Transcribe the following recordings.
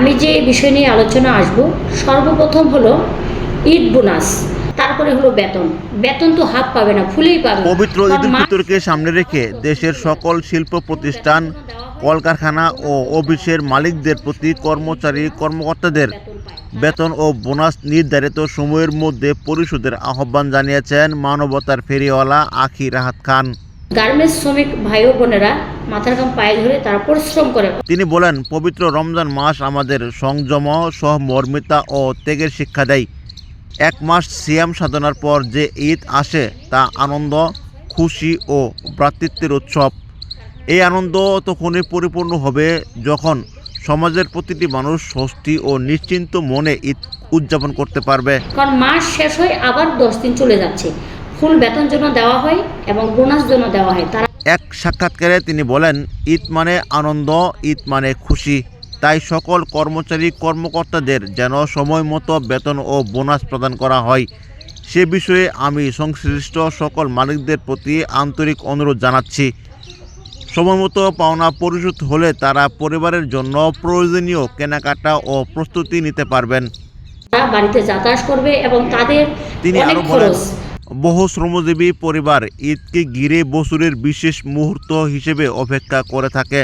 আমি যে বিষয় নিয়ে আলোচনা আসব, সর্বপ্রথম হলো ঈদ বোনাস, তারপরে হলো বেতন। বেতন তো হাফ পাবে না, ফুলেই পাবে। পবিত্র ঈদুল ফিতরকে সামনে রেখে দেশের সকল শিল্প প্রতিষ্ঠান, কলকারখানা ও অফিসের মালিকদের প্রতি কর্মচারী কর্মকর্তাদের বেতন ও বোনাস নির্ধারিত সময়ের মধ্যে পরিশোধের আহ্বান জানিয়েছেন মানবতার ফেরিওয়ালা আখি রাহাত খান। গার্মেন্টস শ্রমিক ভাই ও বোনেরা মাথার ঘাম পায়ে ধরে তারা পরিশ্রম করে। তিনি বলেন, পবিত্র রমজান মাস আমাদের সংযম, সহমর্মিতা ও ত্যাগের শিক্ষা দেয়। এক মাস সিয়াম সাধনার পর যে ঈদ আসে তা আনন্দ, খুশি ও ভ্রাতৃত্বের উৎসব। এই আনন্দ তখনই পরিপূর্ণ হবে যখন সমাজের প্রতিটি মানুষ স্বস্তি ও নিশ্চিন্ত মনে ঈদ উদযাপন করতে পারবে। কারণ মাস শেষ হয়ে আবার 10 দিন চলে যাচ্ছে, ফুল বেতন জন্য দেওয়া হয় এবং বোনাস জন্য দেওয়া হয়। তারা এক সাক্ষাৎকারে তিনি বলেন, ঈদ মানে আনন্দ, ঈদ মানে খুশি। তাই সকল কর্মচারী কর্মকর্তাদের যেন সময় মতো বেতন ও বোনাস প্রদান করা হয়, সে বিষয়ে আমি সংশ্লিষ্ট সকল মালিকদের প্রতি আন্তরিক অনুরোধ জানাচ্ছি। সময়মতো পাওনা পরিশোধ হলে তারা পরিবারের জন্য প্রয়োজনীয় কেনাকাটা ও প্রস্তুতি নিতে পারবেন। বাড়িতে যাতায়াত করবে এবং তাদের তিনি অনেক আরও বলেন, খরচ। বহু শ্রমজীবী পরিবার ঈদকে ঘিরে বছরের বিশেষ মুহূর্ত হিসেবে অপেক্ষা করে থাকে।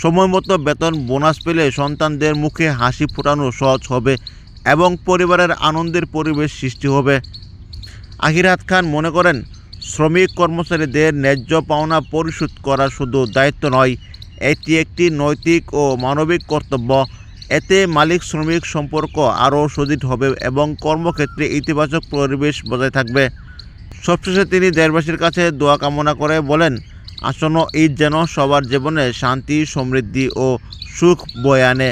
সময়মতো বেতন বোনাস পেলে সন্তানদের মুখে হাসি ফোটানো সহজ হবে এবং পরিবারের আনন্দের পরিবেশ সৃষ্টি হবে। আখি রাহাত খান মনে করেন, শ্রমিক কর্মচারীদের ন্যায্য পাওনা পরিশোধ করা শুধু দায়িত্ব নয়, এটি একটি নৈতিক ও মানবিক কর্তব্য। এতে মালিক শ্রমিক সম্পর্ক আরও সজীব হবে এবং কর্মক্ষেত্রে ইতিবাচক পরিবেশ বজায় থাকবে। সবশেষে তিনি দেশবাসীর কাছে দোয়া কামনা করে বলেন, আসন্ন ঈদ যেন সবার জীবনে শান্তি, সমৃদ্ধি ও সুখ বয়ে আনে।